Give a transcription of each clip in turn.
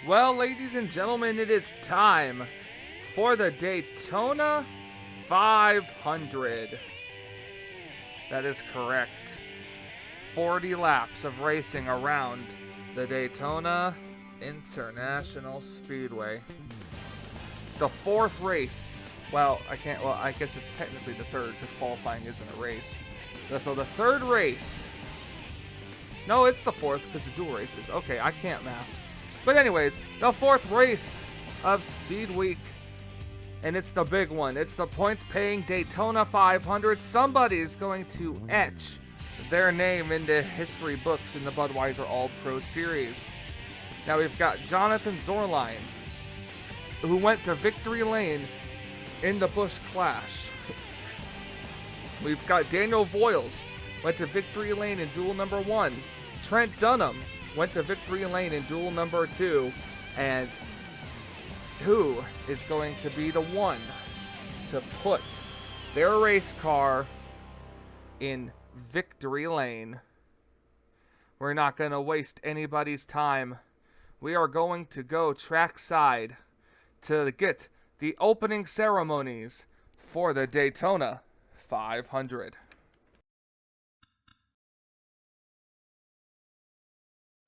Well, ladies and gentlemen, it is time for the Daytona 500. That is correct. 40 laps of racing around the Daytona International Speedway. The fourth race. I guess it's technically the third because qualifying isn't a race. So the third race. No, it's the fourth because the dual races. Okay, I can't math. But anyways, the fourth race of Speed Week. And it's the big one. It's the points-paying Daytona 500. Somebody's going to etch their name into history books in the Budweiser All-Pro Series. Now we've got Jonathan Zorline, who went to victory lane in the Busch Clash. We've got Daniel Voiles, went to victory lane in duel number 1. Trent Dunham went to victory lane in duel number 2. And who is going to be the one to put their race car in victory lane? We're not going to waste anybody's time. We are going to go trackside to get the opening ceremonies for the Daytona 500.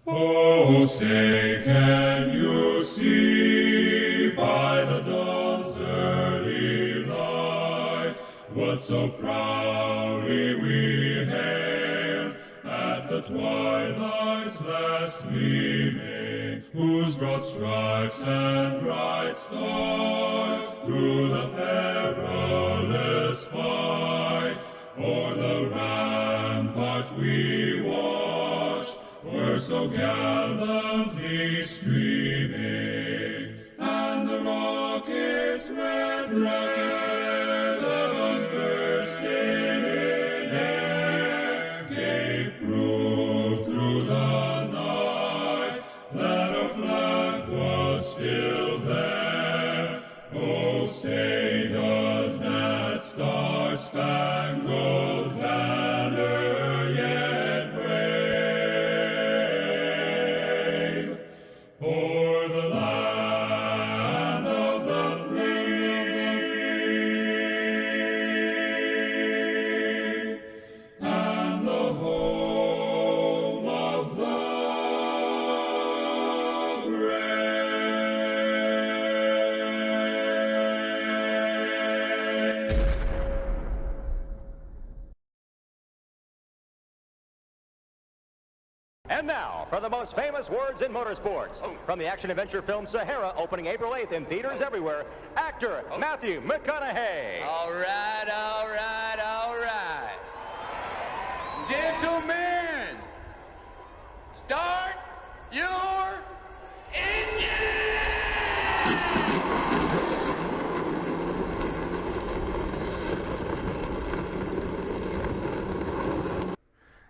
Oh, say, can you see by the dawn's early light what so proudly we hailed at the twilight's last gleaming, whose broad stripes and bright stars through the perilous fight o'er the ramparts we watched were so gallantly streaming, and the rockets red that first in air gave proof through the night that our flag was still there. Oh, say does that star-spangled banner yet wave o'er the land of the free and the home of the brave. And now, for the most famous words in motorsports. From the action-adventure film Sahara, opening April 8th in theaters everywhere, actor Matthew McConaughey. All right, all right, all right. Gentlemen, start your engine!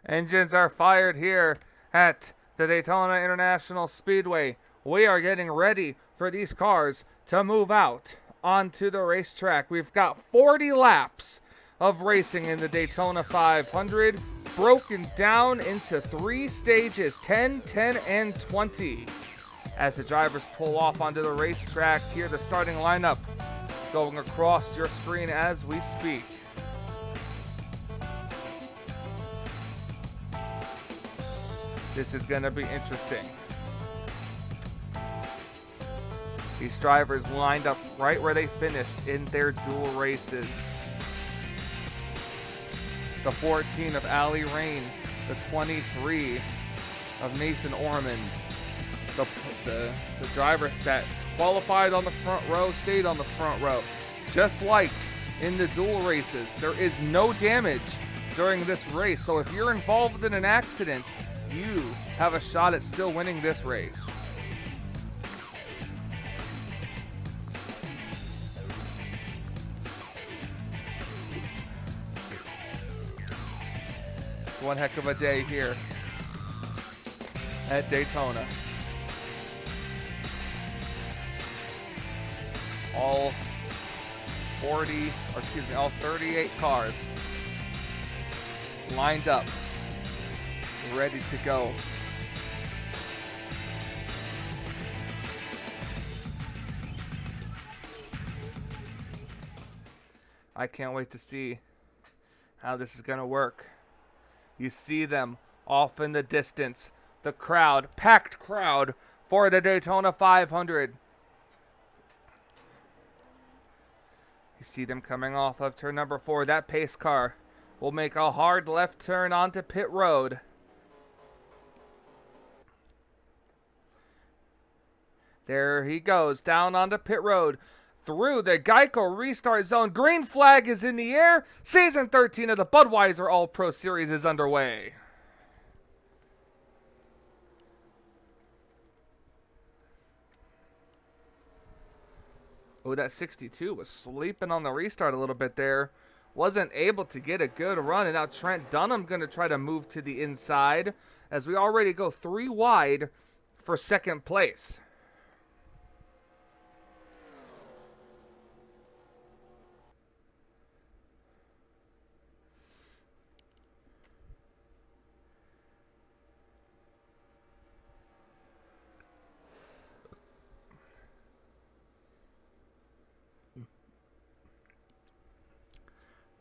Engines are fired here at the Daytona International Speedway. We are getting ready for these cars to move out onto the racetrack. We've got 40 laps of racing in the Daytona 500, broken down into 3 stages, 10, 10, and 20. As the drivers pull off onto the racetrack, here the starting lineup going across your screen as we speak. This is going to be interesting. These drivers lined up right where they finished in their dual races. The 14 of Ali Rain, the 23 of Nathan Ormond. The driver that qualified on the front row stayed on the front row. Just like in the dual races, there is no damage during this race. So if you're involved in an accident, you have a shot at still winning this race. One heck of a day here at Daytona. All 38 cars lined up, ready to go. I can't wait to see how this is going to work. You see them off in the distance. The crowd, packed crowd for the Daytona 500. You see them coming off of turn number 4. That pace car will make a hard left turn onto pit road. There he goes, down onto pit road, through the Geico restart zone. Green flag is in the air. Season 13 of the Budweiser All-Pro Series is underway. Oh, that 62 was sleeping on the restart a little bit there. Wasn't able to get a good run. And now Trent Dunham going to try to move to the inside as we already go 3 wide for second place.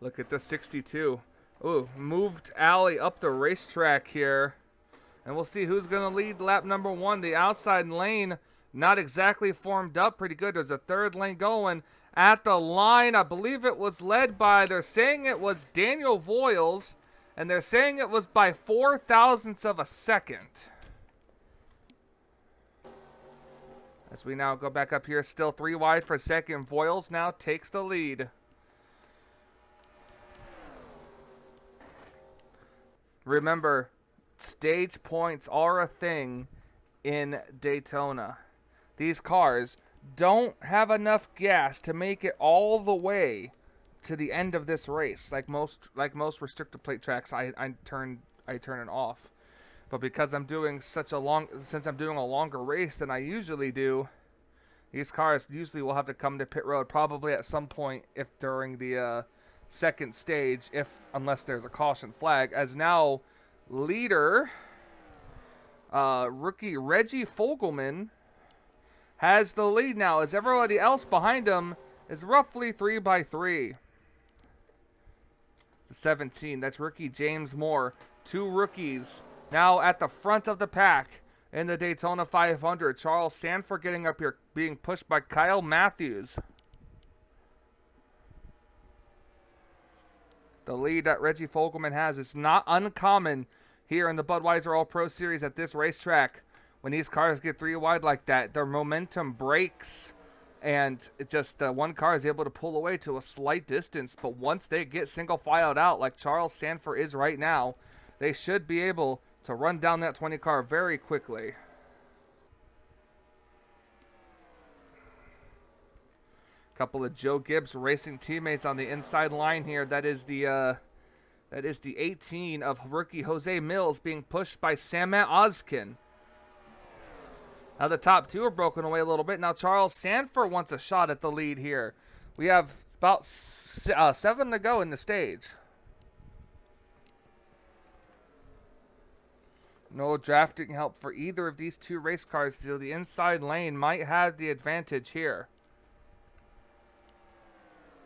Look at the 62. Ooh, moved alley up the racetrack here. And we'll see who's going to lead lap number 1. The outside lane not exactly formed up pretty good. There's a third lane going at the line. I believe it was led by, they're saying it was Daniel Voiles. And they're saying it was by 4 thousandths of a second. As we now go back up here, still 3 wide for second. Voiles now takes the lead. Remember, stage points are a thing in Daytona. These cars don't have enough gas to make it all the way to the end of this race. Like most restrictor plate tracks, I turn it off. But because I'm doing since I'm doing a longer race than I usually do, these cars usually will have to come to pit road probably at some point if during the second stage, unless there's a caution flag, as now leader rookie Reggie Fogelman has the lead now, as everybody else behind him is roughly 3 by 3. The 17, that's rookie James Moore. 2 rookies now at the front of the pack in the Daytona 500. Charles Sanford getting up here, being pushed by Kyle Matthews. The lead that Reggie Fogelman has is not uncommon here in the Budweiser All-Pro Series at this racetrack. When these cars get 3 wide like that, their momentum breaks, and it just one car is able to pull away to a slight distance. But once they get single-filed out like Charles Sanford is right now, they should be able to run down that 20 car very quickly. Couple of Joe Gibbs racing teammates on the inside line here. That is the 18 of rookie Jose Mills being pushed by Samet Ozkin. Now the top 2 are broken away a little bit. Now Charles Sanford wants a shot at the lead here. We have about 7 to go in the stage. No drafting help for either of these 2 race cars, so the inside lane might have the advantage here.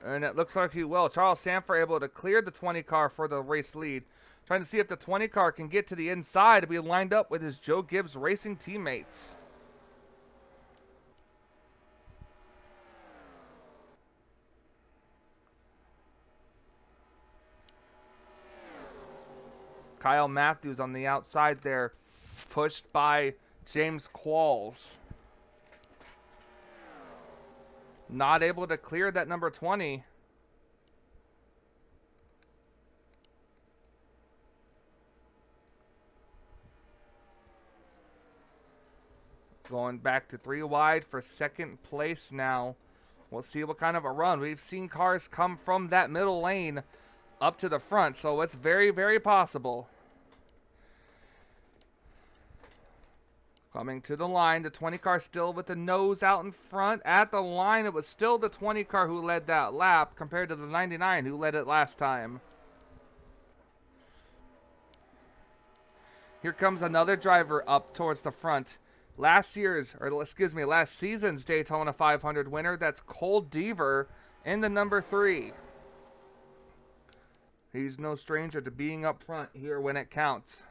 And it looks like he will. Charles Sanford able to clear the 20 car for the race lead. Trying to see if the 20 car can get to the inside to be lined up with his Joe Gibbs racing teammates. Kyle Matthews on the outside there, pushed by James Qualls. Not able to clear that number 20. Going back to 3 wide for second place now. We'll see what kind of a run. We've seen cars come from that middle lane up to the front, so it's very, very possible. Coming to the line, the 20 car still with the nose out in front. At the line, it was still the 20 car who led that lap compared to the 99 who led it last time. Here comes another driver up towards the front. Last season's Daytona 500 winner, that's Cole Deaver in the number 3. He's no stranger to being up front here when it counts.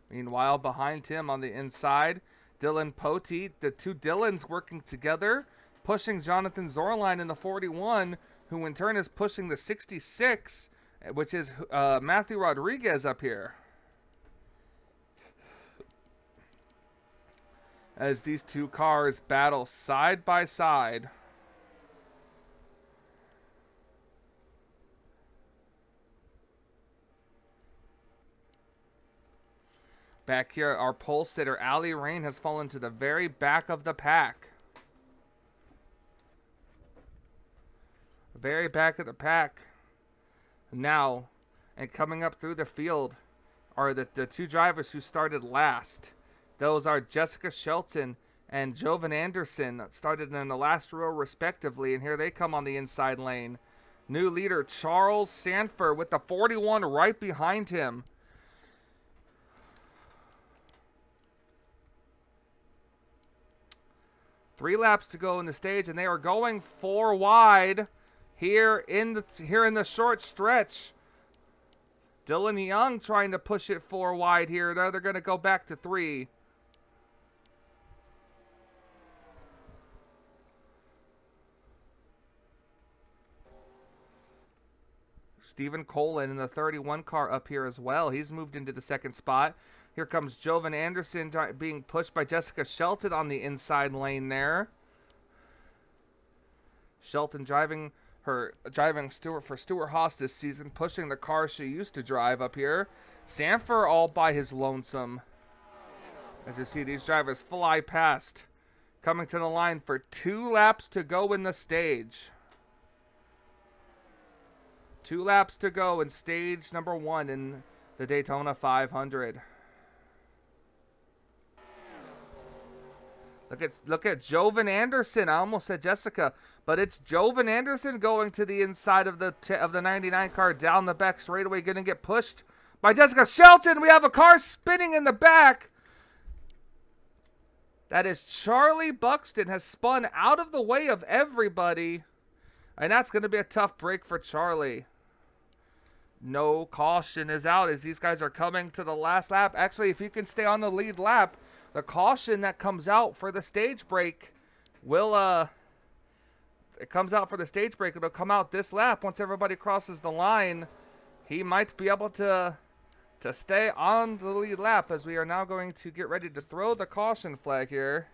Meanwhile, behind him on the inside, Dylan Poteet, the two Dylans working together, pushing Jonathan Zorline in the 41, who in turn is pushing the 66, which is Matthew Rodriguez up here. As these two cars battle side by side. Back here, our pole sitter, Allie Rain, has fallen to the very back of the pack. Very back of the pack. Now, and coming up through the field are the two drivers who started last. Those are Jessica Shelton and Jovan Anderson, started in the last row respectively, and here they come on the inside lane. New leader, Charles Sanford, with the 41 right behind him. Three laps to go in the stage, and they are going 4 wide here in the short stretch. Dylan Young trying to push it 4 wide here. Now they're going to go back to 3. Stephen Colin in the 31 car up here as well. He's moved into the second spot. Here comes Jovan Anderson being pushed by Jessica Shelton on the inside lane there. Shelton driving Stuart Haas this season, pushing the car she used to drive up here. Sanford all by his lonesome. As you see, these drivers fly past, coming to the line for 2 laps to go in the stage. 2 laps to go in stage number 1 in the Daytona 500. Look at Jovan Anderson. I almost said Jessica, but it's Jovan Anderson going to the inside of the 99 car down the back straightaway, going to get pushed by Jessica Shelton. We have a car spinning in the back. That is Charlie Buxton has spun out of the way of everybody, and that's going to be a tough break for Charlie. No caution is out as these guys are coming to the last lap. Actually, if you can stay on the lead lap, the caution that comes out for the stage break will, it'll come out this lap. Once everybody crosses the line, he might be able to stay on the lead lap, as we are now going to get ready to throw the caution flag here.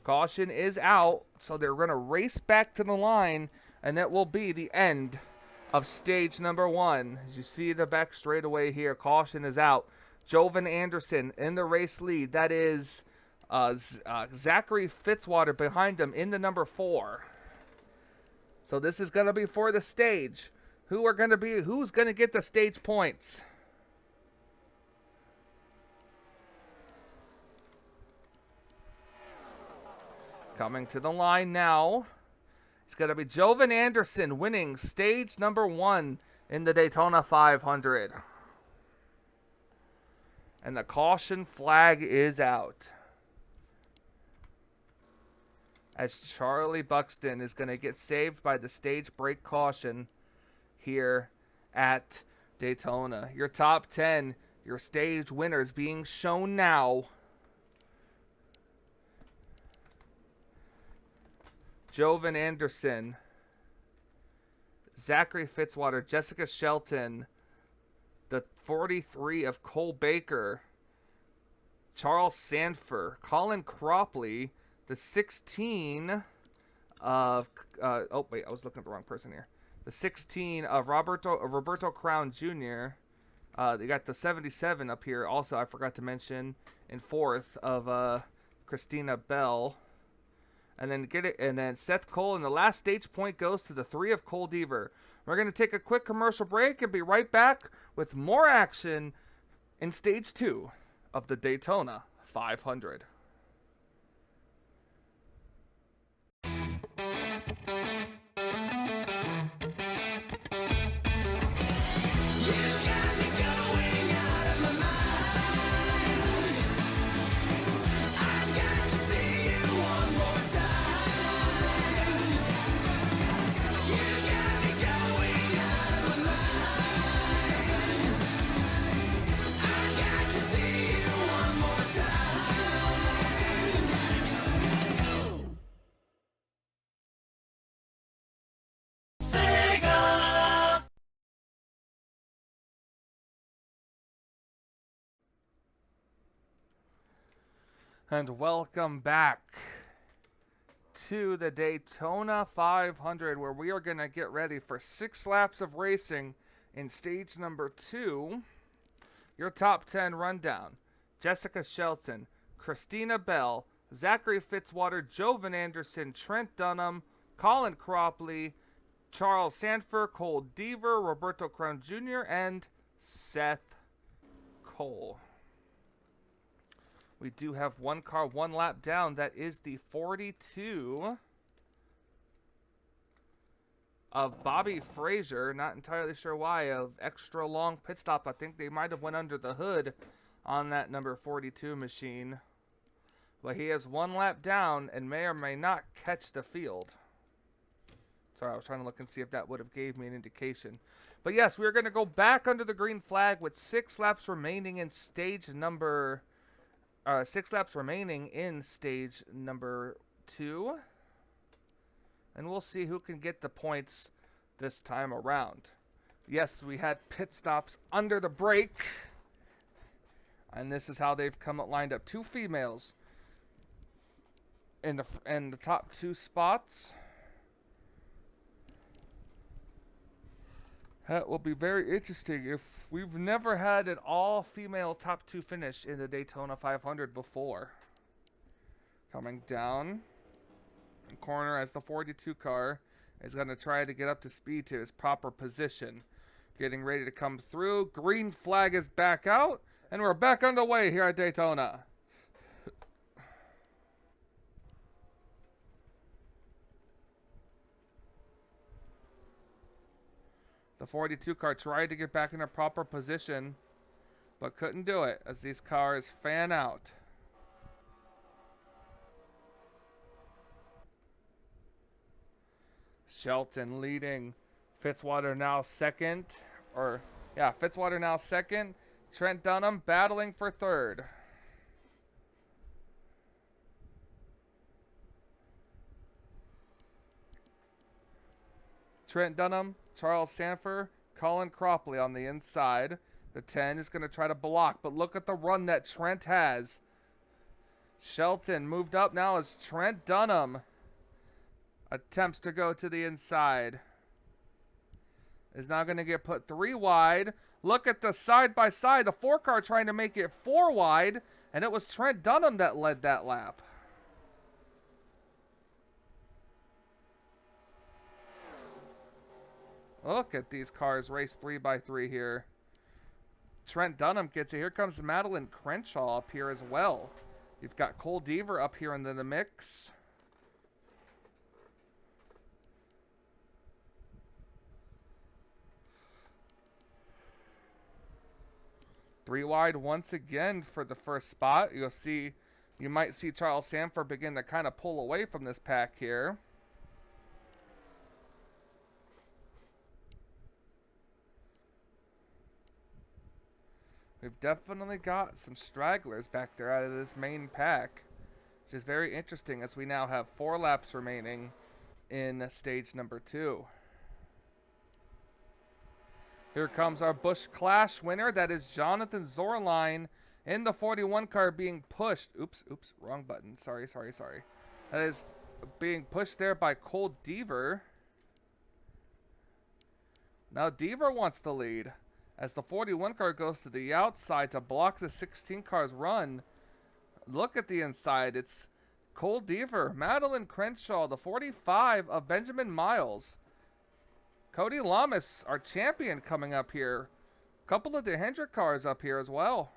Caution is out, so they're going to race back to the line, and that will be the end of stage number 1. As you see the back straightaway here, caution is out. Jovan Anderson in the race lead. That is Zachary Fitzwater behind him in the number 4. So this is going to be for the stage. Who's going to get the stage points? Coming to the line now. It's going to be Jovan Anderson winning stage number 1 in the Daytona 500. And the caution flag is out, as Charlie Buxton is going to get saved by the stage break caution here at Daytona. Your top 10, your stage winners being shown now. Jovan Anderson, Zachary Fitzwater, Jessica Shelton, the 43 of Cole Baker, Charles Sanford, Colin Cropley, the 16 of, I was looking at the wrong person here. The 16 of Roberto Crown Jr. They got the 77 up here. Also, I forgot to mention in 4th of Christina Bell. And then Seth Cole, and the last stage point goes to the 3 of Cole Deaver. We're going to take a quick commercial break and be right back with more action in stage 2 of the Daytona 500. And welcome back to the Daytona 500, where we are going to get ready for 6 laps of racing in stage number 2. Your top 10 rundown: Jessica Shelton, Christina Bell, Zachary Fitzwater, Jovan Anderson, Trent Dunham, Colin Cropley, Charles Sanford, Cole Deaver, Roberto Crown Jr., and Seth Cole. We do have one car 1 lap down. That is the 42 of Bobby Frazier. Not entirely sure why. Of extra long pit stop. I think they might have went under the hood on that number 42 machine. But he has 1 lap down and may or may not catch the field. Sorry, I was trying to look and see if that would have gave me an indication. But yes, we're going to go back under the green flag with 6 laps remaining in stage number... 6 laps remaining in stage number 2. And we'll see who can get the points this time around. Yes, we had pit stops under the brake. And this is how they've come lined up. 2 females in the top 2 spots. That will be very interesting. If we've never had an all-female top 2 finish in the Daytona 500 before. Coming down the corner as the 42 car is going to try to get up to speed to his proper position. Getting ready to come through. Green flag is back out, and we're back underway here at Daytona. The 42 car tried to get back in a proper position, but couldn't do it as these cars fan out. Shelton leading. Fitzwater now second. Fitzwater now second. Trent Dunham battling for third. Trent Dunham, Charles Sanford, Colin Cropley on the inside. The 10 is going to try to block, but look at the run that Trent has. Shelton moved up now as Trent Dunham attempts to go to the inside. Is now going to get put 3 wide. Look at the side-by-side. The 4 car trying to make it 4 wide, and it was Trent Dunham that led that lap. Look at these cars race 3x3 here. Trent Dunham gets it. Here comes Madeline Crenshaw up here as well. You've got Cole Deaver up here in the mix. Three wide once again for the first spot. You might see Charles Sanford begin to kind of pull away from this pack here. We've definitely got some stragglers back there out of this main pack, which is very interesting as we now have 4 laps remaining in stage number 2. Here comes our Busch Clash winner. That is Jonathan Zorline in the 41 car being pushed. Oops, wrong button. Sorry. That is being pushed there by Cole Deaver. Now Deaver wants the lead as the 41 car goes to the outside to block the 16 car's run. Look at the inside. It's Cole Deaver, Madeline Crenshaw, the 45 of Benjamin Miles. Cody Lamas, our champion, coming up here. A couple of the Hendrick cars up here as well.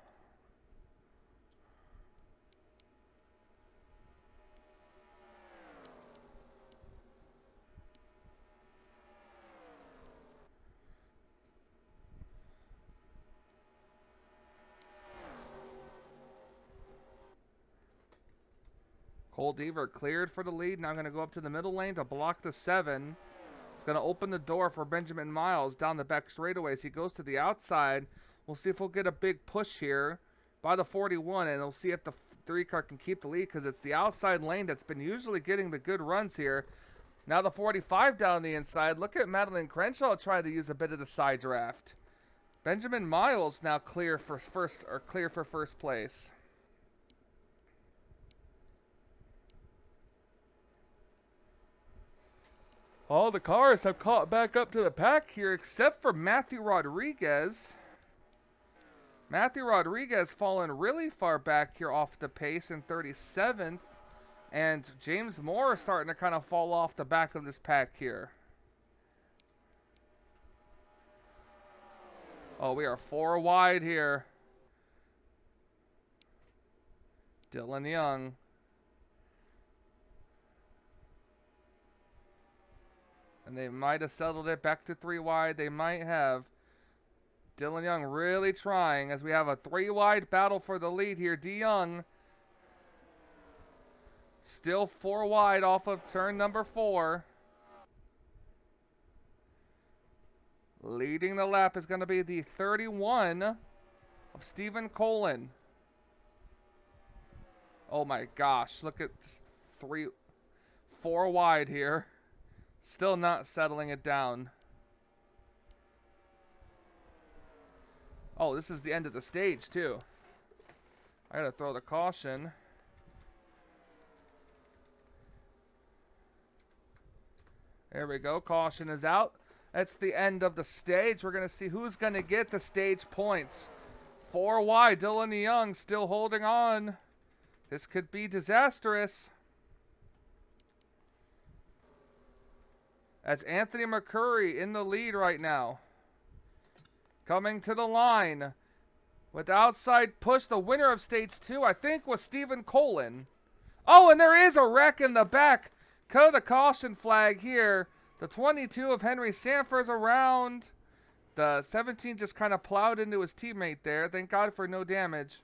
Cole Deaver cleared for the lead. Now going to go up to the middle lane to block the 7. It's going to open the door for Benjamin Miles down the back straightaway as he goes to the outside. We'll see if we'll get a big push here by the 41, and we'll see if the 3 car can keep the lead because it's the outside lane that's been usually getting the good runs here. Now the 45 down the inside. Look at Madeline Crenshaw try to use a bit of the side draft. Benjamin Miles now clear for first place. All the cars have caught back up to the pack here, except for Matthew Rodriguez. Matthew Rodriguez fallen really far back here off the pace in 37th. And James Moore starting to kind of fall off the back of this pack here. Oh, we are 4 wide here. Dylan Young. And they might have settled it back to 3 wide. They might have. Dylan Young really trying as we have a 3 wide battle for the lead here. DeYoung still 4 wide off of turn number 4. Leading the lap is going to be the 31 of Stephen Colin. Oh my gosh, look at 4 wide here. Still not settling it down. Oh, this is the end of the stage too. I gotta throw the caution. There we go, caution is out. That's the end of the stage. We're gonna see who's gonna get the stage points. 4 wide, Dylan Young still holding on. This could be disastrous. That's Anthony McCurry in the lead right now. Coming to the line. With the outside push, the winner of stage 2, I think, was Stephen Colin. Oh, and there is a wreck in the back. Cut a caution flag here. The 22 of Henry Sanford's around. The 17 just kind of plowed into his teammate there. Thank God for no damage.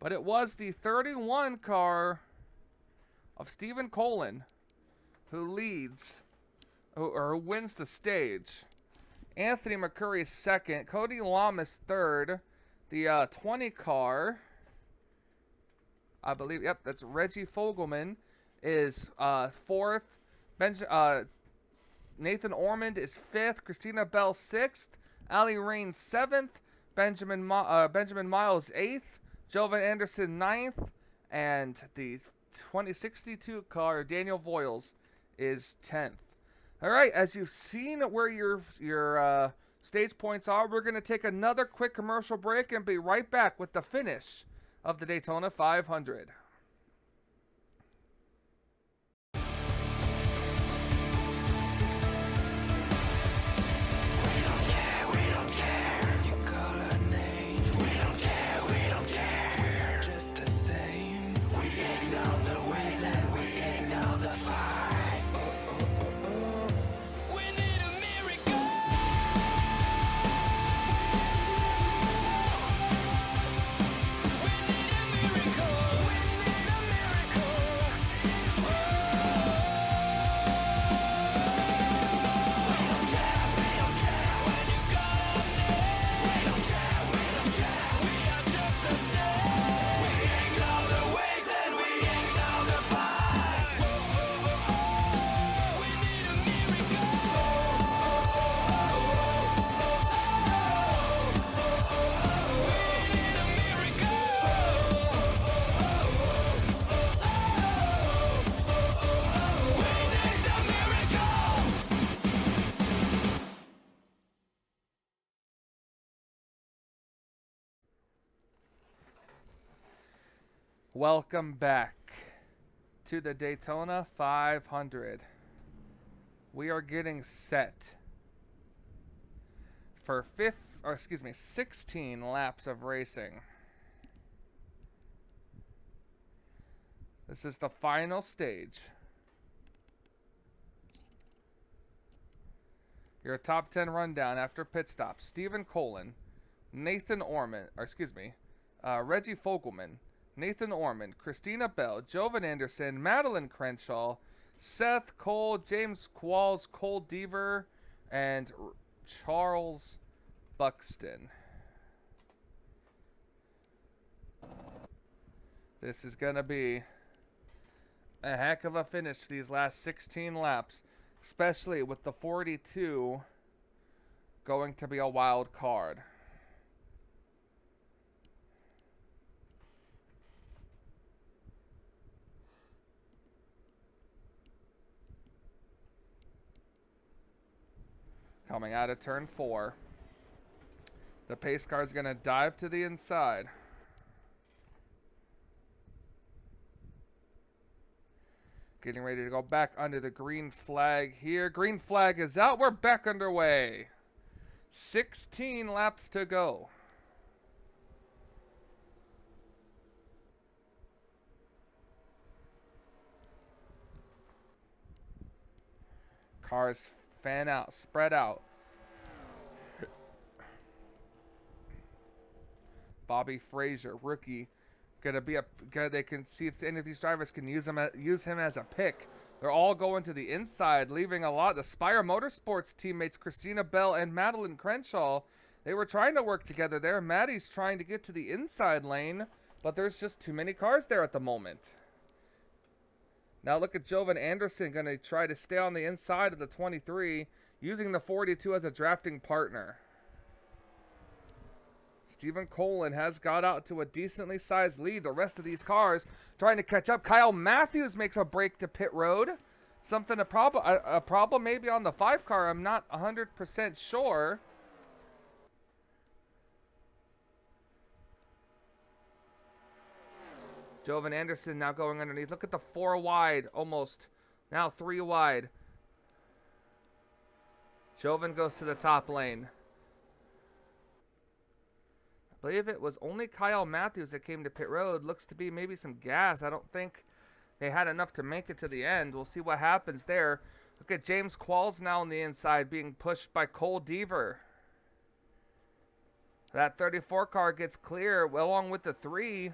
But it was the 31 car of Stephen Colin who leads, or who wins the stage. Anthony McCurry is second. Cody Lamas third. The 20 car, I believe, yep, that's Reggie Fogelman, is fourth. Nathan Ormond is fifth. Christina Bell sixth. Ali Rain seventh. Benjamin Miles eighth. Jovan Anderson ninth. And the 2062 car, Daniel Voiles, is 10th. All right, as you've seen where your stage points are, we're going to take another quick commercial break and be right back with the finish of the Daytona 500. Welcome back to the Daytona 500. We are getting set for 16 laps of racing. This is the final stage. Your top 10 rundown after pit stop. Stephen Colin, Reggie Fogelman, Nathan Ormond, Christina Bell, Jovan Anderson, Madeline Crenshaw, Seth Cole, James Qualls, Cole Deaver, and Charles Buxton. This is going to be a heck of a finish these last 16 laps, especially with the 42 going to be a wild card. Coming out of turn 4. The pace car is going to dive to the inside. Getting ready to go back under the green flag here. Green flag is out. We're back underway. 16 laps to go. Cars fan out, spread out. Bobby Frazier, rookie, gonna be they can see if any of these drivers can use him as a pick. They're all going to the inside, leaving a lot. The Spire Motorsports teammates Christina Bell and Madeline Crenshaw, they were trying to work together there. Maddie's trying to get to the inside lane, but there's just too many cars there at the moment. Now look at Jovan Anderson going to try to stay on the inside of the 23, using the 42 as a drafting partner. Stephen Colin has got out to a decently sized lead. The rest of these cars trying to catch up. Kyle Matthews makes a break to pit road. A problem maybe on the 5 car. I'm not 100% sure. Jovan Anderson now going underneath. Look at the 4 wide, almost. Now 3 wide. Jovan goes to the top lane. I believe it was only Kyle Matthews that came to pit road. Looks to be maybe some gas. I don't think they had enough to make it to the end. We'll see what happens there. Look at James Qualls now on the inside being pushed by Cole Deaver. That 34 car gets clear along with the 3.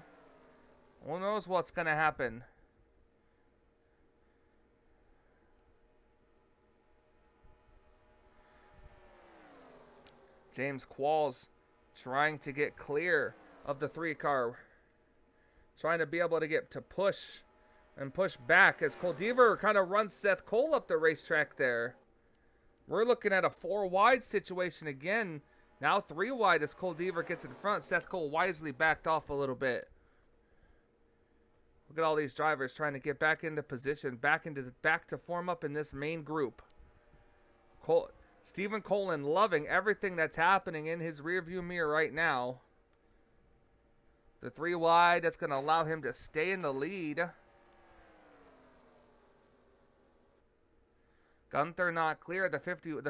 Who knows what's going to happen? James Qualls trying to get clear of the 3 car. Trying to be able to get to push and push back as Cole Deaver kind of runs Seth Cole up the racetrack there. We're looking at a 4 wide situation again. Now 3 wide as Cole Deaver gets in front. Seth Cole wisely backed off a little bit. Look at all these drivers trying to get back into position, back to form up in this main group. Stephen Colin loving everything that's happening in his rearview mirror right now. The 3 wide, that's going to allow him to stay in the lead. Gunther not clear. The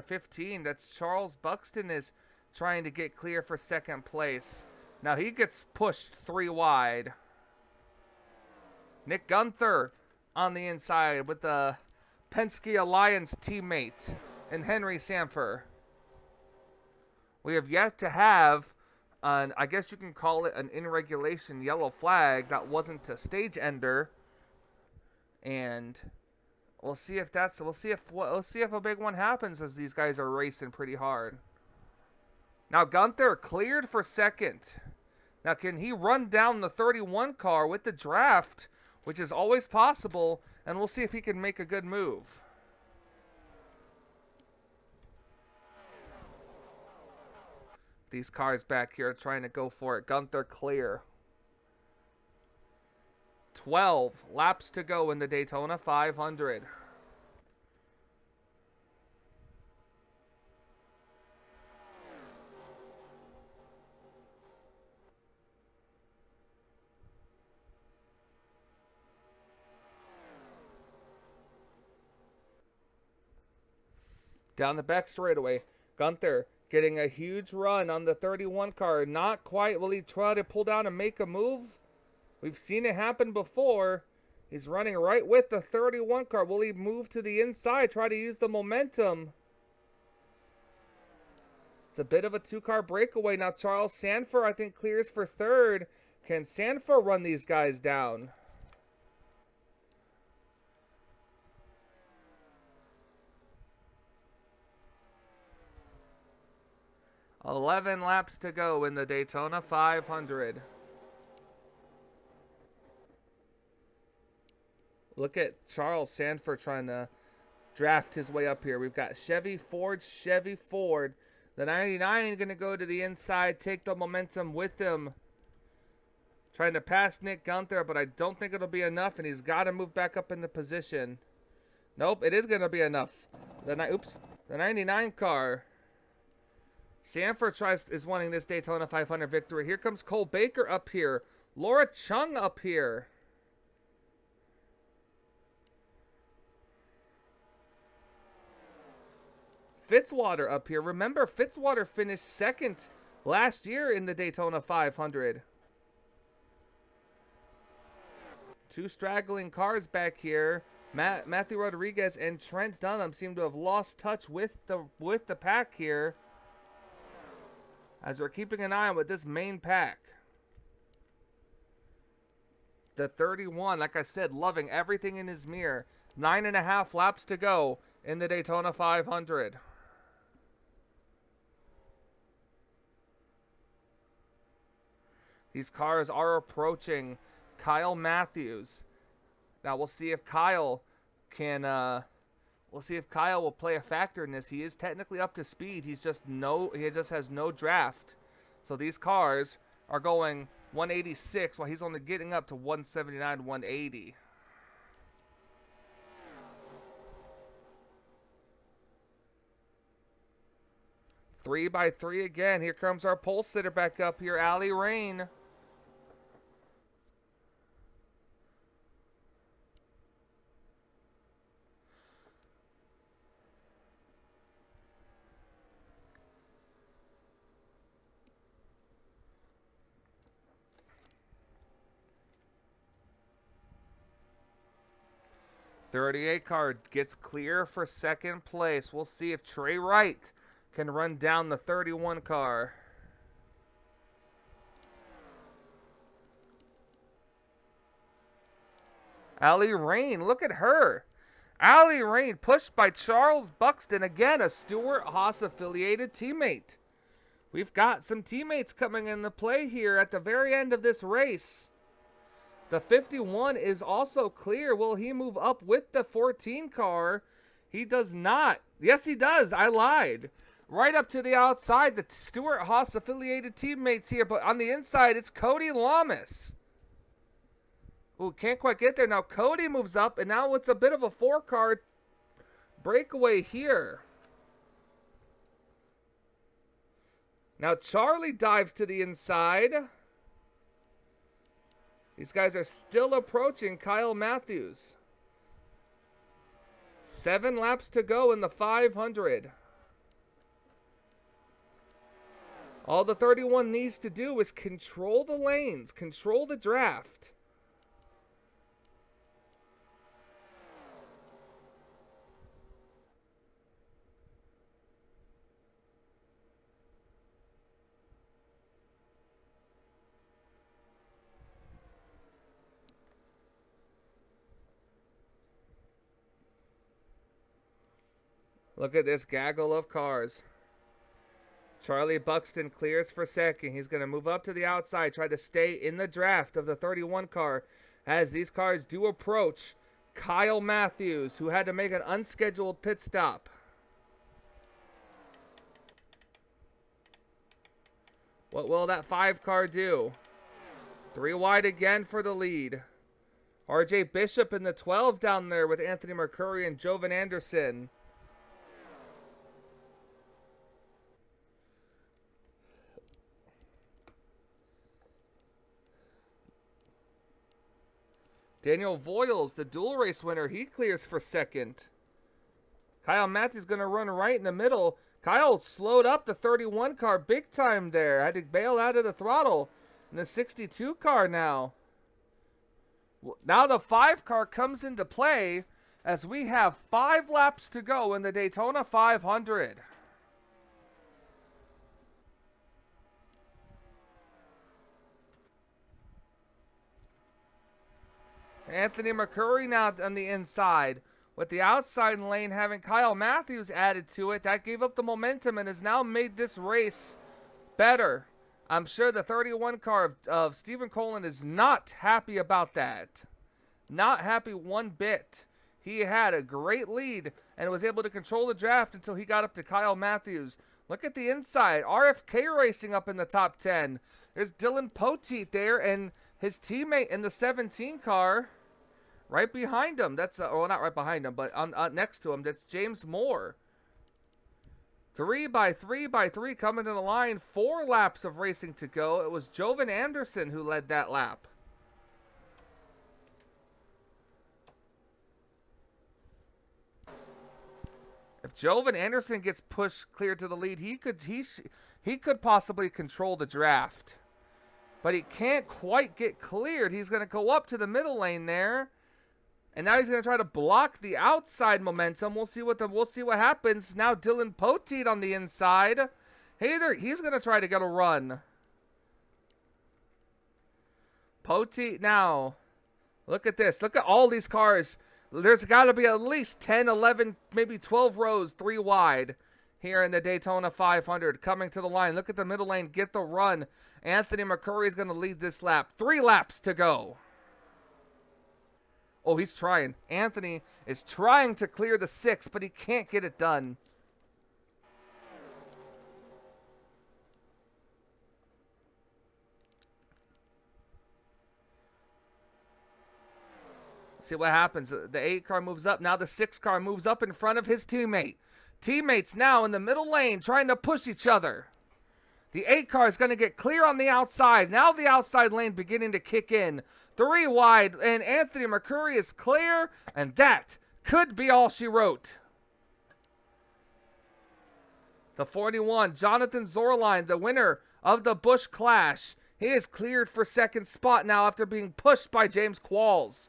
15, that's Charles Buxton is trying to get clear for second place. Now he gets pushed 3 wide. Nick Gunther on the inside with the Penske Alliance teammate and Henry Sanford. We have yet to have I guess you can call it an in regulation yellow flag. That wasn't a stage ender, and we'll see if a big one happens as these guys are racing pretty hard. Now Gunther cleared for second. Now can he run down the 31 car with the draft, which is always possible, and we'll see if he can make a good move. These cars back here are trying to go for it. Gunther clear. 12 laps to go in the Daytona 500. Down the back straightaway, Gunther getting a huge run on the 31 car. Not quite. Will he try to pull down and make a move? We've seen it happen before. He's running right with the 31 car. Will he move to the inside, try to use the momentum? It's a bit of a 2-car breakaway. Now Charles Sanford, I think, clears for third. Can Sanford run these guys down? $11 laps to go in the Daytona 500. Look at Charles Sanford trying to draft his way up here. We've got Chevy Ford. The 99 going to go to the inside, take the momentum with him. Trying to pass Nick Gunther, but I don't think it'll be enough, and he's got to move back up in the position. Nope, it is going to be enough. The 99 car Sanford is wanting this Daytona 500 victory. Here comes Cole Baker up here. Laura Chung up here. Fitzwater up here. Remember, Fitzwater finished second last year in the Daytona 500. Two straggling cars back here. Matthew Rodriguez and Trent Dunham seem to have lost touch with the pack here, as we're keeping an eye on with this main pack. The 31, like I said, loving everything in his mirror. 9.5 laps to go in the Daytona 500. These cars are approaching Kyle Matthews. Now we'll see if Kyle can. We'll see if Kyle will play a factor in this. He is technically up to speed. He just has no draft. So these cars are going 186 while he's only getting up to 179, 180. Three by three again. Here comes our pole sitter back up here, Allie Rain. .38 car gets clear for second place. We'll see if Trey Wright can run down the 31 car. Allie Rain, look at her. Allie Rain pushed by Charles Buxton. Again, a Stewart Haas affiliated teammate. We've got some teammates coming into play here at the very end of this race. The 51 is also clear. Will he move up with the 14 car? He does not. Yes, he does. I lied. Right up to the outside, the Stewart Haas affiliated teammates here. But on the inside, it's Cody Lamas. Ooh, can't quite get there. Now Cody moves up, and now it's a bit of a 4-car breakaway here. Now Charlie dives to the inside. These guys are still approaching Kyle Matthews. 7 laps to go in the 500. All the 31 needs to do is control the lanes, control the draft. Look at this gaggle of cars. Charlie Buxton clears for second. He's going to move up to the outside, try to stay in the draft of the 31 car as these cars do approach Kyle Matthews, who had to make an unscheduled pit stop. What will that 5 car do? 3 wide again for the lead. RJ Bishop in the 12 down there with Anthony Mercuri and Jovan Anderson. Daniel Voiles, the dual race winner, he clears for second. Kyle Matthews going to run right in the middle. Kyle slowed up the 31 car big time there. Had to bail out of the throttle. And the 62 car now. Now the 5 car comes into play as we have 5 laps to go in the Daytona 500. Anthony Mercuri now on the inside. With the outside lane having Kyle Matthews added to it, that gave up the momentum and has now made this race better. I'm sure the 31 car of Stephen Colin is not happy about that. Not happy one bit. He had a great lead and was able to control the draft until he got up to Kyle Matthews. Look at the inside. RFK Racing up in the top 10. There's Dylan Poteet there and his teammate in the 17 car right behind him. That's well, not right behind him, but on next to him. That's James Moore. 3 by 3 by 3 coming to the line. 4 laps of racing to go. It was Jovan Anderson who led that lap. If Jovan Anderson gets pushed clear to the lead, he could possibly control the draft. But he can't quite get cleared. He's going to go up to the middle lane there. And now he's going to try to block the outside momentum. We'll see what happens. Now Dylan Poteet on the inside. Hey there, he's going to try to get a run. Poteet now. Look at this. Look at all these cars. There's got to be at least 10, 11, maybe 12 rows, 3 wide here in the Daytona 500. Coming to the line. Look at the middle lane. Get the run. Anthony McCurry is going to lead this lap. 3 laps to go. Oh, he's trying. Anthony is trying to clear the 6, but he can't get it done. See what happens. The 8 car moves up. Now the 6 car moves up in front of his teammate. Teammates now in the middle lane trying to push each other. The 8 car is going to get clear on the outside. Now the outside lane beginning to kick in. 3 wide, and Anthony McCurry is clear, and that could be all she wrote. The 41, Jonathan Zorline, the winner of the Busch Clash. He is cleared for second spot now after being pushed by James Qualls.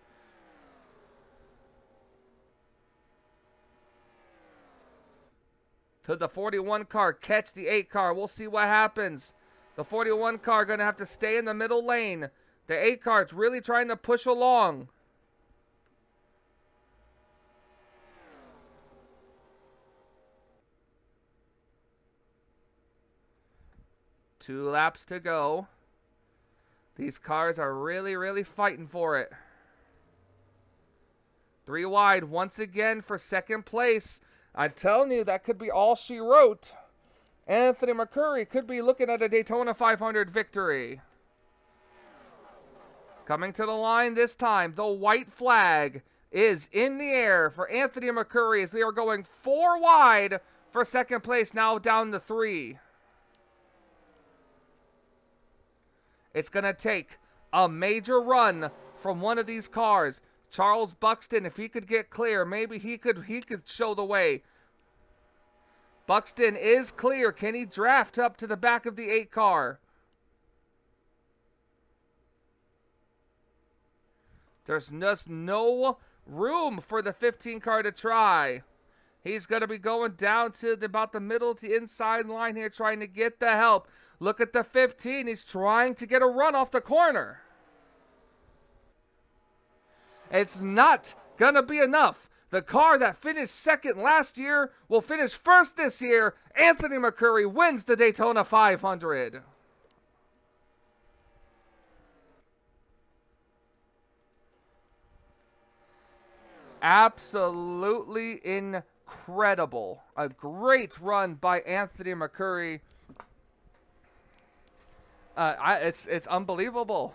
To the 41 car, catch the 8 car. We'll see what happens. The 41 car going to have to stay in the middle lane. The 8 car is really trying to push along. Two laps to go. These cars are really fighting for it. 3 wide once again for second place. I'm telling you, that could be all she wrote. Anthony McCurry could be looking at a Daytona 500 victory. Coming to the line this time, the white flag is in the air for Anthony McCurry as we are going 4 wide for second place, now down to 3. It's going to take a major run from one of these cars. Charles Buxton, if he could get clear, maybe he could show the way. Buxton is clear. Can he draft up to the back of the 8 car? There's just no room for the 15 car to try. He's going to be going down to about the middle to inside line here, trying to get the help. Look at the 15. He's trying to get a run off the corner. It's not going to be enough. The car that finished second last year will finish first this year. Anthony McCurry wins the Daytona 500. Absolutely incredible. A great run by Anthony McCurry. It's unbelievable.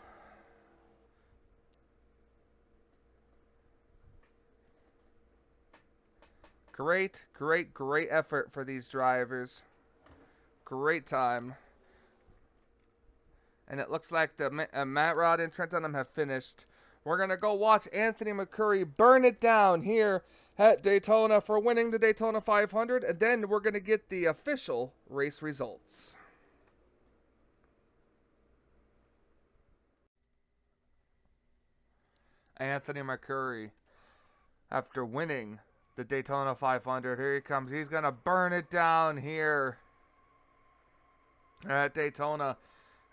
Great effort for these drivers. Great time. And it looks like the Matt Rod and Trent Dunham have finished. We're going to go watch Anthony McCurry burn it down here at Daytona for winning the Daytona 500. And then we're going to get the official race results. Anthony McCurry, after winning the Daytona 500, here he comes. He's going to burn it down here at Daytona.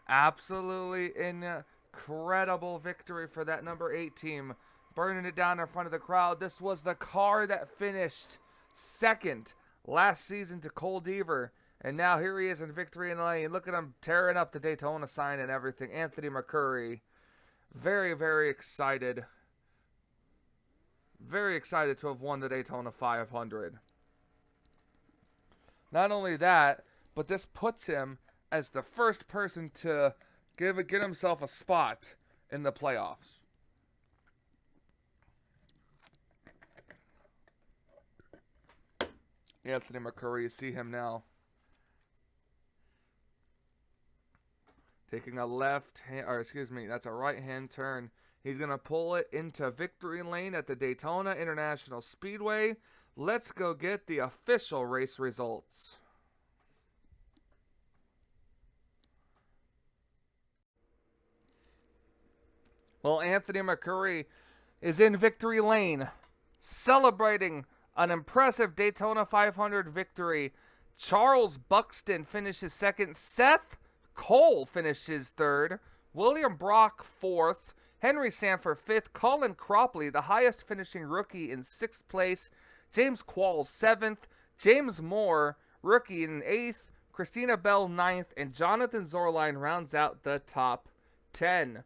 Absolutely incredible victory for that number 8 team, burning it down in front of the crowd. This was the car that finished second last season to Cole Deaver, and now here he is in victory in lane. Look at him tearing up the Daytona sign and everything. Anthony McCurry, very excited. Very excited to have won the Daytona 500. Not only that, but this puts him as the first person to get himself a spot in the playoffs. Anthony McCurry. You see him now. Taking a that's a right-hand turn. He's going to pull it into victory lane at the Daytona International Speedway. Let's go get the official race results. Well, Anthony McCurry is in victory lane, celebrating an impressive Daytona 500 victory. Charles Buxton finishes second. Seth Cole finishes third. William Brock fourth. Henry Sanford fifth. Colin Cropley, the highest finishing rookie, in sixth place. James Qualls seventh. James Moore, rookie, in eighth. Christina Bell ninth. And Jonathan Zorline rounds out the top 10.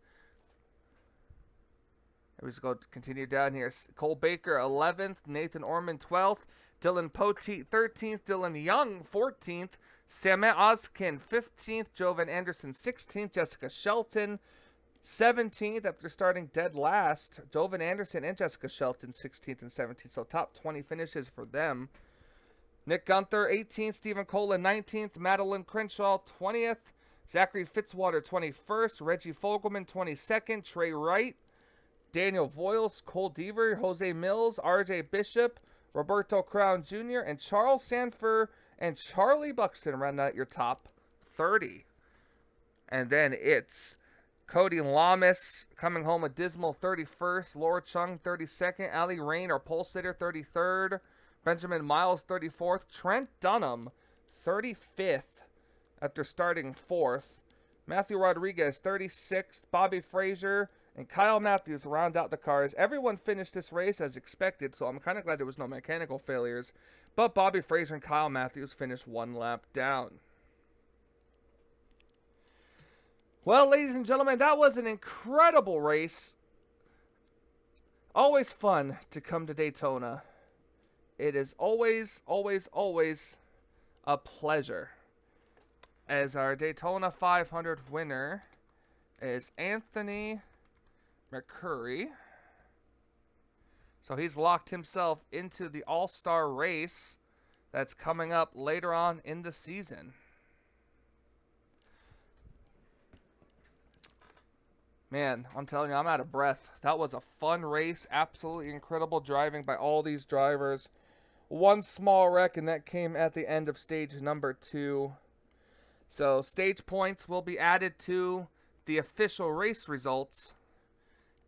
Let's go continue down here. Cole Baker 11th. Nathan Orman 12th. Dylan Poteet 13th. Dylan Young 14th. Samet Ozkin 15th. Jovan Anderson 16th. Jessica Shelton 17th after starting dead last. Jovan Anderson and Jessica Shelton 16th and 17th. So top 20 finishes for them. Nick Gunther 18th. Stephen Colan 19th. Madeline Crenshaw 20th. Zachary Fitzwater 21st. Reggie Fogelman 22nd. Trey Wright. Daniel Voiles, Cole Deaver, Jose Mills, RJ Bishop, Roberto Crown Jr., and Charles Sanford and Charlie Buxton round out your top 30. And then it's Cody Lamas coming home a dismal 31st, Laura Chung 32nd, Ali Rain, our pole sitter, 33rd, Benjamin Miles 34th, Trent Dunham 35th after starting 4th, Matthew Rodriguez 36th, Bobby Frazier and Kyle Matthews round out the cars. Everyone finished this race as expected, so I'm kind of glad there was no mechanical failures. But Bobby Frazier and Kyle Matthews finished one lap down. Well, ladies and gentlemen, that was an incredible race. Always fun to come to Daytona. It is always, always, always a pleasure. As our Daytona 500 winner is Anthony McCurry. So he's locked himself into the All-Star race that's coming up later on in the season. Man, I'm telling you, I'm out of breath. That was a fun race. Absolutely incredible driving by all these drivers. One small wreck, and that came at the end of stage number 2. So stage points will be added to the official race results,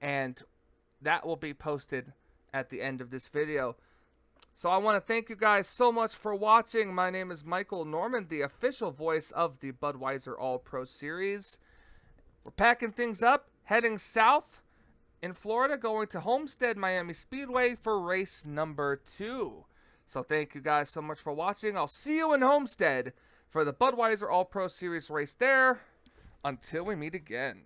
and that will be posted at the end of this video. So I want to thank you guys so much for watching. My name is Michael Norman, the official voice of the Budweiser All-Pro Series. We're packing things up, heading south in Florida, going to Homestead Miami Speedway for race number 2. So thank you guys so much for watching. I'll see you in Homestead for the Budweiser All-Pro Series race there. Until we meet again.